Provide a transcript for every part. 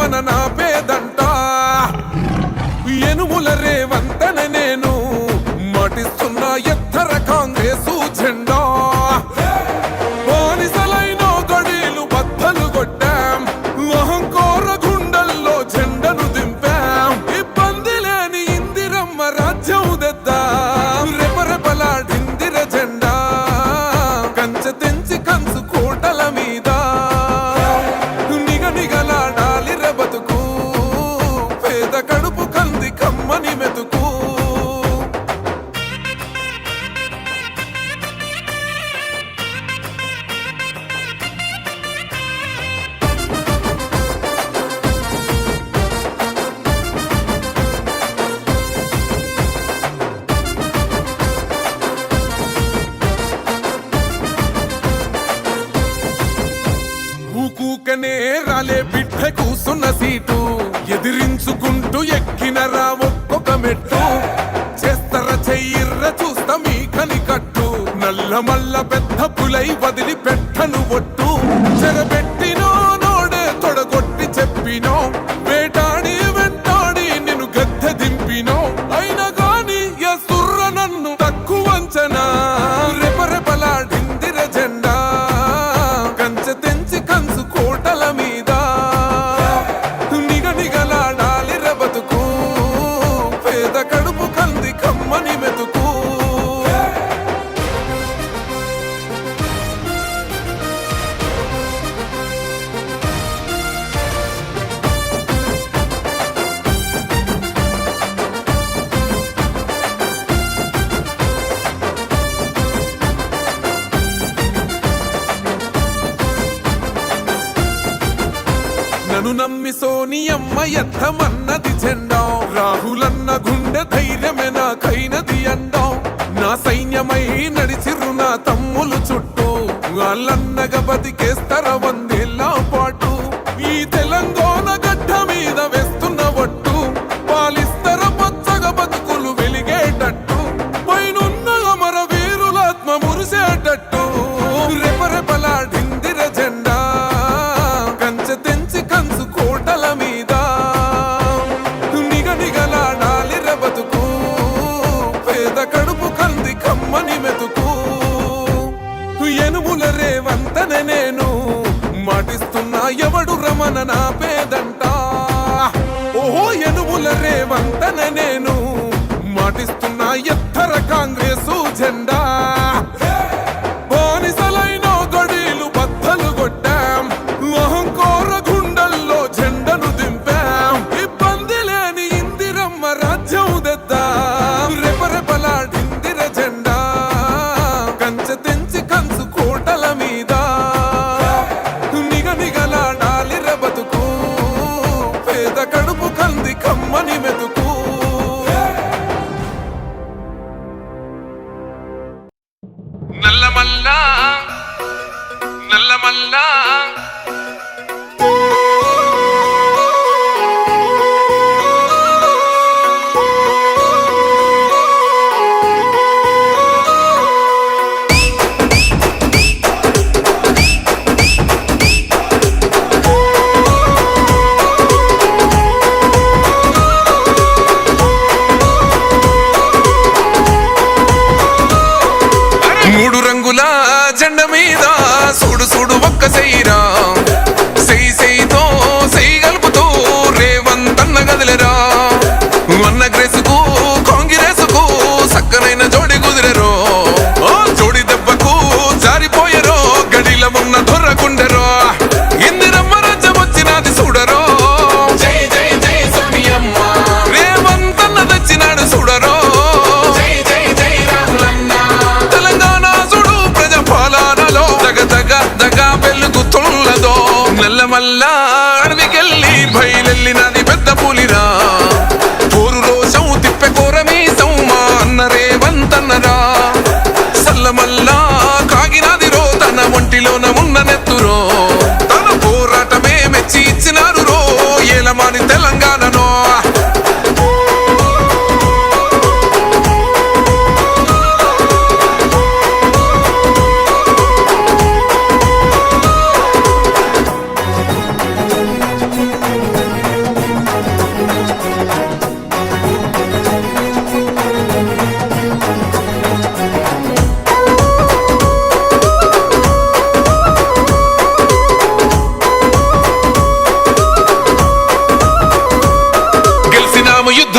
రమణ నా పేదంట ఎనుముల రేవంతన నేను మాటిస్తున్న ఎత్తర కాంగ్రెసు జెండా బానిసలైన గడీలు బద్దలు కొట్టాం అహంకార గుండెల్లో జెండను దింపాం ఇబ్బంది లేని ఇందిరమ్మ రాజ్యం తెద్దాం రెపరెపలాడిందిర జెండా కంచె తెంచి కంచు కోటల మీద నిగనిగలాడాలిర బతుకు పేద కడుపు కంది కమ్మని మెతుకు ఊకూకనే రాలే బిడ్డ కూసున్న సీటు ఎదిరించుకుంటూ ఎక్కినరా ఒక్కొక్క మెట్టు చేస్తర చెయ్యిర్ర చూస్తా మీ కని కట్టు నల్ల మల్ల పెద్ద పులై వదిలి పెట్టను ఒట్టు చెరబెట్టినో నోడే తొడగొట్టి చెప్పినో వేటాడి వెంటాడి నిన్ను గద్దె దింపినో అయినా గాని ఎసుర్ర నన్ను తక్కువ అంచనా రెపరెపలాడిందిర జెండా కంచె తెంచి కంచు కోటల మీద నిగనిగలాడాలిర బతుకు పేద కడుపు కంది కమ్మని మెతుకు నన్ను నమ్మి సోనియమ్మ ఎత్తమన్నది జెండా రాహులన్న గుండె ధైర్యమే నాకైనది అండా నా సైన్యమై నడిచిర్రు నా తమ్ములు చుట్టూ వాళ్ళన్నగా బతికేస్తర వందేళ్ళ పాటు ఈ తెలంగాణ గడ్డ మీద వేస్తున్న ఒట్టు పాలిస్తర పచ్చగా బతుకులు వెలిగేటట్టు పైనున్న అమర వీరులాత్మ మురిసేటట్టు రెపరెపలాడిందిర జెండా కంచె తెంచి కంచు కోటల మీద నిగనిగలాడాలిర బతుకు పేద కడుపు కంది కమ్మని మెతుకు ఎనుముల రేవంతన నేను మాటిస్తున్నా ఎవడు రమణ నా పేదంట ఓహో ఎనుముల రేవంతన నేను మాటిస్తున్నా ఎత్తర కాంగ్రెసు జెండా బానిసలైన గడీలు బద్దలు కొట్టాం అహంకార గుండెల్లో జెండను దింపాం ఇబ్బంది లేని ఇందిరమ్మ రాజ్యం తెద్దాం రెపరెపలాడిందిర జెండా కంచె తెంచి కంచు కోటల మీద నిగనిగలాడాలిర బతుకు పేద కడుపు కంది కమ్మని మెతుకు నల్లమల్ల నల్లమల్ల మూడు రంగుల జెండ మీద చూడు చూడు ఒక్క సెయ్యిరా సెయ్యి సెయ్యితో సెయ్యి గలుపుతూ రేవంతన్న గదిలేరా అన్న గ్రేసుకు కాంగ్రెసుకు సక్కనైన జోడి కుదిరెరో జోడి దెబ్బకు జారిపోయరో గడిల ఉన్న దొర్రకుండెరో ఇందిరమ్మ రాజ్యం వచ్చినది చూడరో జై జై జై సోనియమ్మ రేవంతన్న తెచ్చినాడు చూడరో జై జై జై రాహులన్న తెలంగాణ చూడు ప్రజా పాలనలో దగ దగ దగ వెలుగుతున్న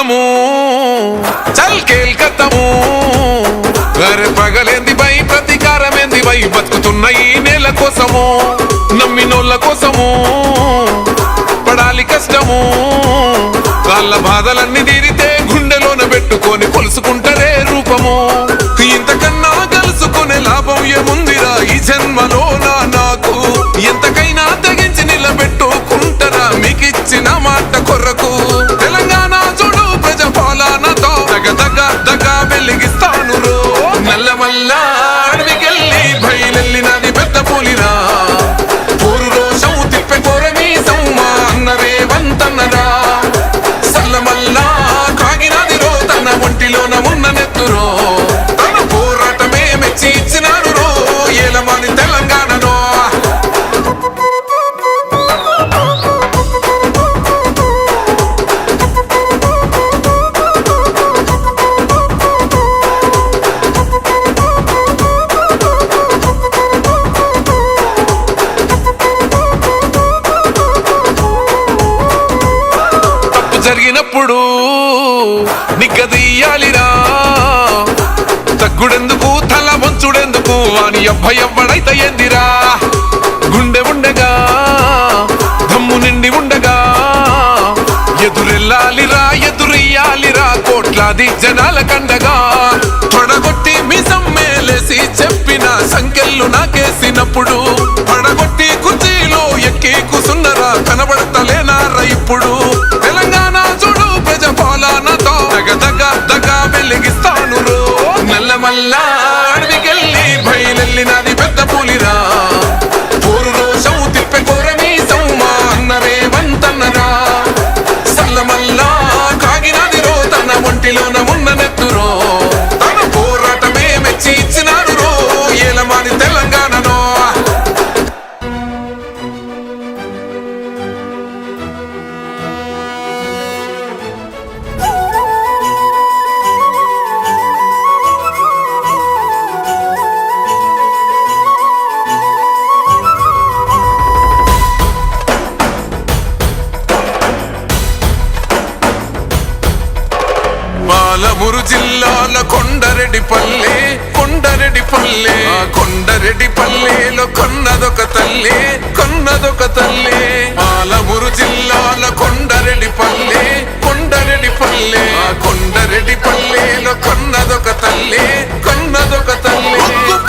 ఖతము చల్ కేల్ ఖతము అరే పగలేంది బై ప్రతీకారమేంది బై బతుకుతున్న ఈ నేల కోసము నమ్మినోళ్ళ కోసము పడాలి కష్టము వాళ్ళ బాధలన్నీ తీరితే గుండెలోన పెట్టుకొని కొలుసుకుంటారే రూపము ఇంతకన్నా కలుసుకునే లాభం ఏముందిరా ఈ జన్మలోనా నాకు ఎంతకైనా తెగించి నిలబెట్టుకుంటారా మీకిచ్చిన మాట కొరకు తెలంగాణ చూడు ప్రజాపాలనతో దగ వెలిగిస్తాను రో నల్లమల్ల అడవికెళ్ళి బయలెళ్ళినది పెద్ద పులిరా ఊరు రోషం తిప్పే కోరమీ సౌమా అన్నరే వంతన్నరా సల్లమల్ల కాగినది రో తన ఒంటిలోన ఉన్న నెత్తురో తన పోరాటమే మెచ్చి ఇచ్చినారు రో ఏలమాని తెలంగాణలో జరిగినప్పుడు నిగ్గదీయాలిరా తగ్గుడెందుకు తల వంచుడెందుకు అని ఎవ్వడైతే ఏందిరా గుండె ఉండగా దమ్ము నిండి ఉండగా ఎదురెళ్ళాలిరా ఎదురెయ్యాలిరా కోట్లాది జనాల కండగా తొడగొట్టి మిసం మేలేసి చెప్పిన సంఖ్యలు నాకేసినప్పుడు పడగొట్టి కుర్చీలో ఎక్కి కూసున్నరా కనబడతలేనారా ఇప్పుడు తెలంగాణ చూడు ప్రజాపాలనతో దగ వెలిగిస్తాను రో నల్లమల్ల అడవికెళ్ళి బయలెళ్ళినది పెద్ద పులిరా ఊరు రోషం తిప్పే కోరమీ సౌమా అన్నరే వంతన్నరా సల్లమల్ల కాగినది రో తన ఒంటిలోన ఉన్న నెత్తురో తన పోరాటమే మెచ్చి ఇచ్చినారు రో ఏలమాని తెలంగాణలో పాలమూరు జిల్లాల కొండరెడ్డిపల్లె కొండరెడ్డిపల్లెలో కొన్నదొక తల్లి పాలమూరు జిల్లాల కొండరెడ్డిపల్లె కొండరెడ్డిపల్లెలో కొన్నదొక తల్లి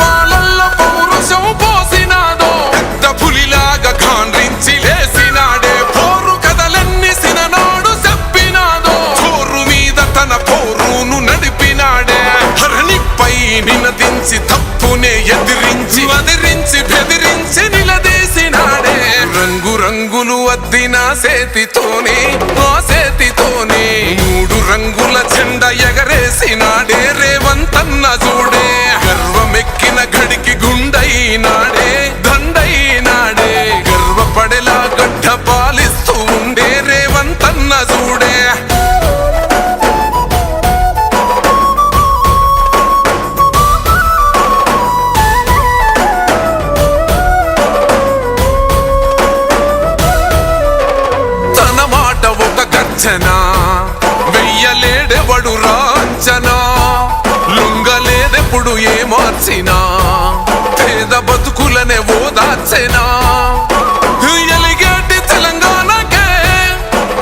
పాలల్లో పౌరుషం పోసినాదో పెద్ద పులిలాగా గాండ్రించి లేసినాడే పోరు కథలన్నీ సిననాడు చెప్పినాదో చోరు మీద తన పోరును నడిపినాడే హరణిపై నినదించి తప్పునే ఎదిరించి బెదిరించి నిలదీసినాడే రంగులు అద్దిన సేతితోనే మూడు రంగుల జెండా ఎగరేసినాడే రేవంతన్న చూడే గర్వమెక్కిన గడికి గుండైనాడే దండైనాడే గర్వపడేలా గడ్డ పాలిస్తూ ఉండే రేవంతన్న చూడే వెయ్యలేడెవడు రాంచనా లొంగలేదెప్పుడు ఏ మార్చినా పేద బతుకులనే ఓదార్చెనా ఎలిగేటి తెలంగాణకే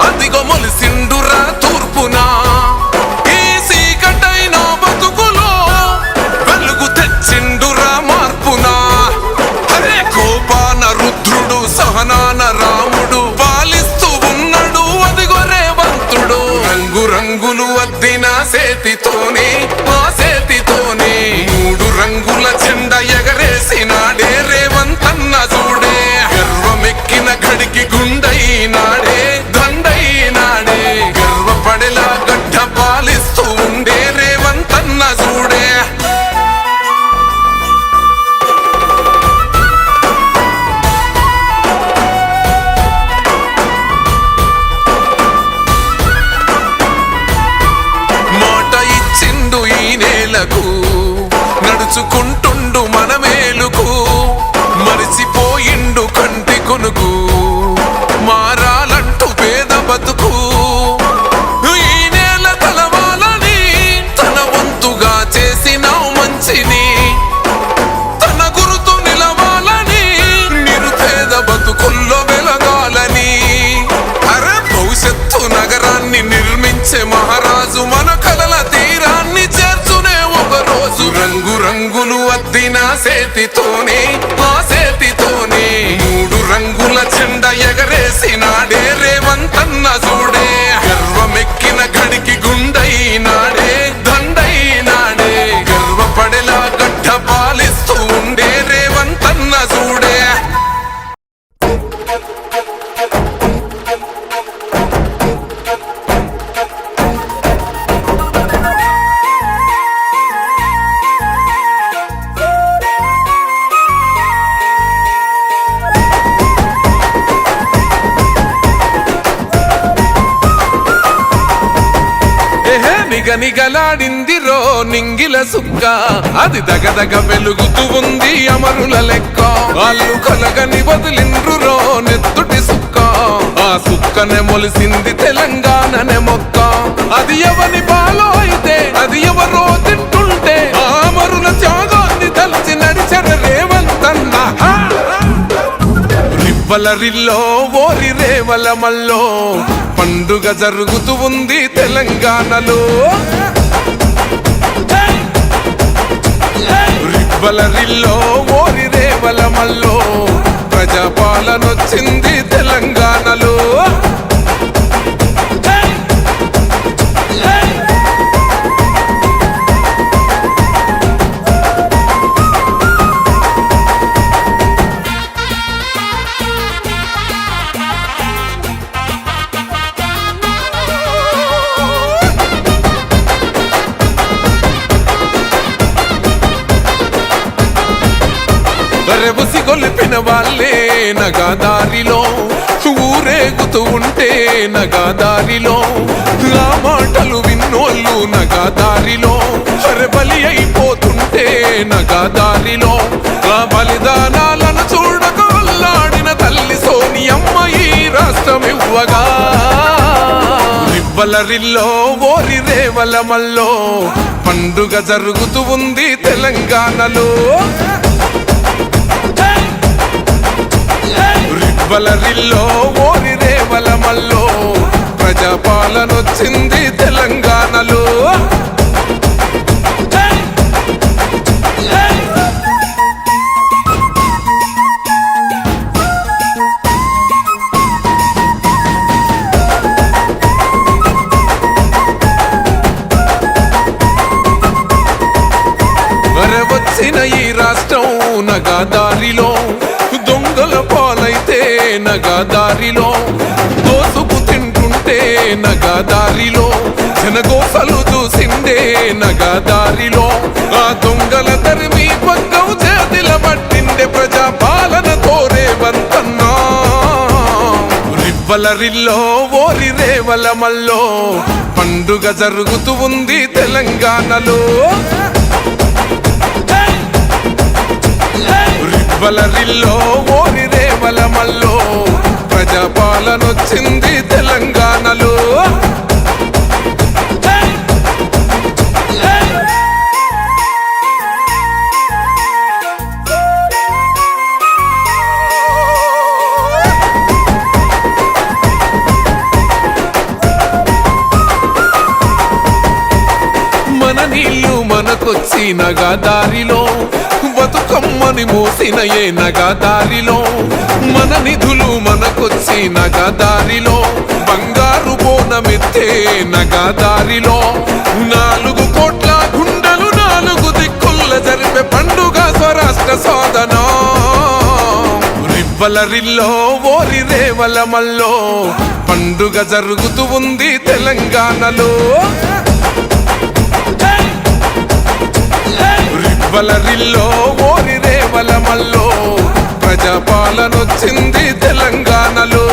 అదిగో మొలిసిండురా తూర్పునా ఈ సీకటైన బతుకులో వెలుగు తెచ్చిండురా మార్పునా అరే కోపాన రుద్రుడు సహనాన రాముడు పాలిస్తూ ఉన్నాడు అదిగో రేవంతుడు రంగులు అద్దిన సేతితోనే మూడు రంగుల జెండా ఎగరేసినాడే రేవంతన్న చూడే గర్వమెక్కిన గడికి గుండైనాడే దండైనాడే గర్వపడేలా గడ్డ పాలిస్తూ ఉండే రేవంతన్న చూడే నడుచుకుంటుండు మన మేలుకు మరిచిపోయిండు కంటి కొనుకు మారాలంటూ పేద బతుకు ఈ నేల చేతితోనే ఆ చేతితోనే 3 రంగుల జెండా ఎగరేసినాడే రేవంతన్న చూడే గర్వమెక్కిన గడికి గుండైనాడే దండైనాడే గర్వపడేలా గడ్డ పాలిస్తూ ఉండే రేవంతన్న చూడే నిగనిగలాడిందిరో నింగిల సుక్క అది దగదగ వెలుగుతూ ఉంది అమరుల లెక్క వాళ్ళు కలగని వదిలిండ్రురో నెత్తుటి సుక్క ఆ సుక్కనే మొలిసింది తెలంగాణనే మొక్క అది ఎవని పాలో అయితే అది ఎవరో తింటుంటే ఆ అమరుల త్యాగాన్ని తలచి నడిచర రేవంతన్న రివ్వలరిల్లో ఓరి రేవల మల్లో పండుగ జరుగుతూ ఉంది తెలంగాణలో రివ్వలరిల్లో ఓరి రేవల మల్లో ప్రజాపాలనొచ్చింది తెలంగాణలో రెబుసి గొలిపిన వాళ్ళే నగాదారిలో ఊరేగుతూ ఉంటే నగాదారిలో ఆ మాటలు విన్నోళ్ళు నగాదారిలో బలి అయిపోతుంటే నగాదారిలో ఆ బలిదానాలను చూడక వల్లాడిన తల్లి సోనియమ్మ ఈ రాష్ట్రం ఇవ్వగా రివ్వలరిల్లో ఓరి రేవల మల్లో పండుగ జరుగుతూ ఉంది తెలంగాణలో రివ్వలరిల్లో ఓరి రేవల మల్లో ప్రజాపాలనొచ్చింది తెలంగాణలో వచ్చిన ఈ రాష్ట్రం నగాదారిలో దొంగల పాలైతే నగాదారిలో దోసుకు తింటుంటే నగాదారిలో జనగోసలు చూసిందే నగాదారిలో ఆ దొంగల తరిమి పక్కం చేతిల పట్టిండే ప్రజాపాలన రేవంతన్నా రివ్వలరిల్లో ఓరి రేవల మల్లో పండుగ జరుగుతూ ఉంది తెలంగాణలో రివ్వలరిల్లో ఓరి రేవల మల్లో ప్రజాపాలనొచ్చింది తెలంగాణలో మన నీళ్లు మనకొచ్చి నగాదారిలో బతుకమ్మని మోసిన ఏ నగాదారిలో మన నిధులు మనకొచ్చి నగాదారిలో బంగారు బోనమెత్తే నగాదారిలో 4 కోట్ల గుండెలు 4 దిక్కుల జరిపే పండుగ స్వరాష్ట్ర సాధన రివ్వలరిల్లో ఓరి రేవల మల్లో పండుగ జరుగుతూ ఉంది తెలంగాణలో రివ్వలరిల్లో ఓరి రేవల మల్లో ప్రజాపాలనొచ్చింది తెలంగాణలో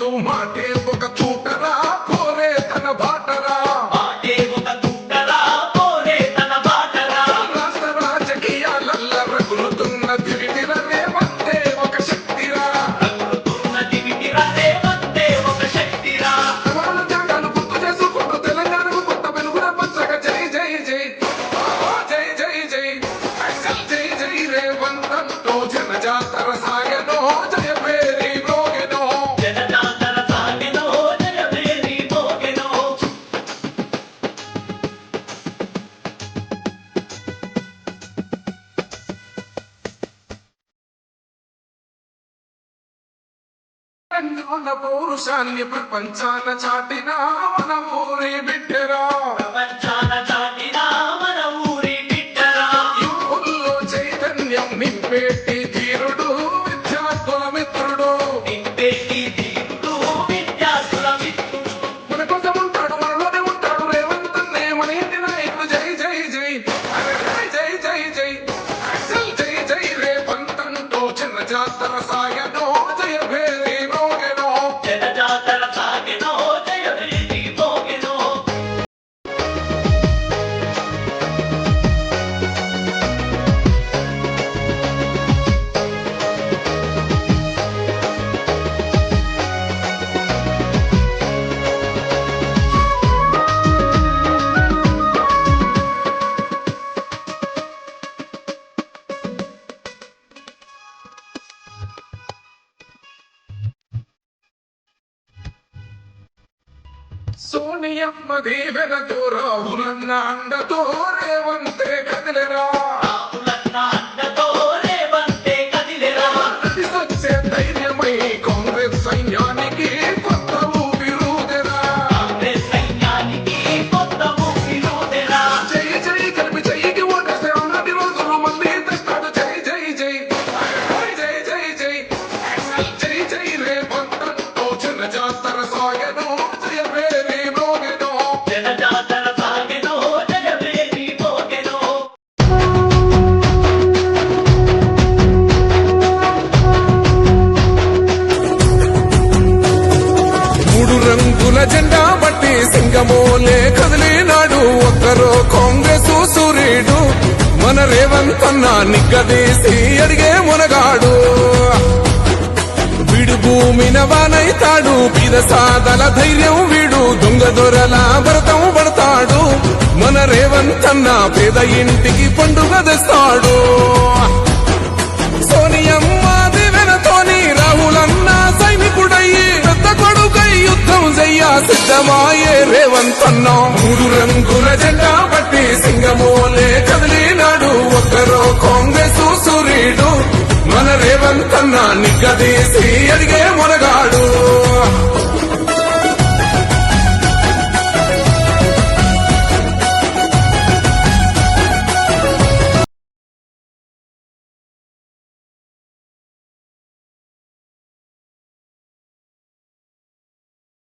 రైతు మాటే ఒక తూటరా కోరే తన బాటరా రాష్ట్ర రాజకీయాలల్ల రగులుతున్న దివిటిర రేవంతే ఒక శక్తిరా వాళ్ళ త్యాగాలు గుర్తు చేసుకుంటూ తెలంగాణకు కొత్త వెలుగుల పంచగా జై జై జై జై జై జై జై జై రేవంతంతో జనజాతర సాగనో జయ పేరి మోగెనో తెలంగాణ పౌరుషాన్ని ప్రపంచాన చాటిన మన ఊరి బిడ్డరా యువకుల్లో చైతన్యం నింపేటి ధీరుడు విద్యార్థుల మిత్రుడు మన కోసం ఉంటాడు మనలోనే ఉంటాడు రేవంతన్నే మన ఇంటి నాయకుడు జై జై జై అరే జై జై జై అసలు జై జై రేవంతంతో చిన్న జాతర సాగనో జయ భేరి మోగెనో సోనియమ్మ దీవెనతో రాహులన్న అండతో రేవంతే కదిలేరా నడిసొచ్చే ధైర్యమై కాంగ్రెస్ సైన్యానికి కొత్త ఊపిరుదెరా జై జై కలిపి జైకి ఓటేస్తే అన్నది రోజులు మళ్ళీ తెస్తాడు జై జై జై జై జై జై జై జై రేవంతంతో చిన్న జాతర సాగను జయ పేరి మోగెను మూడు రంగుల జెండా బట్టి సింగమోలే కదిలినాడు ఒక్కరో కాంగ్రెస్ సూర్యుడు మన రేవంతన్న నిగ్గదీసి అడిగే మునగాడు వీడు భూమిన వానైతాడు పీద సాదల ధైర్యం వీడు దొంగ దొరల భరతం పడతాడు మన రేవంతన్న పేద ఇంటికి పండుగ తెస్తాడు సోనియమ్మ దివెనతోని రాహులన్న సైనికుడయ్యి పెద్ద కొడుకై యుద్ధం చెయ్య సిద్ధమాయే రేవంతన్న మూడు రంగుల జెండా బట్టి సింగమోలే కదిలినాడు ఒక్కరో కాంగ్రెస్ సూర్యుడు మన రేవంతన్న నిగ్గదీసి అడిగే మునగాడు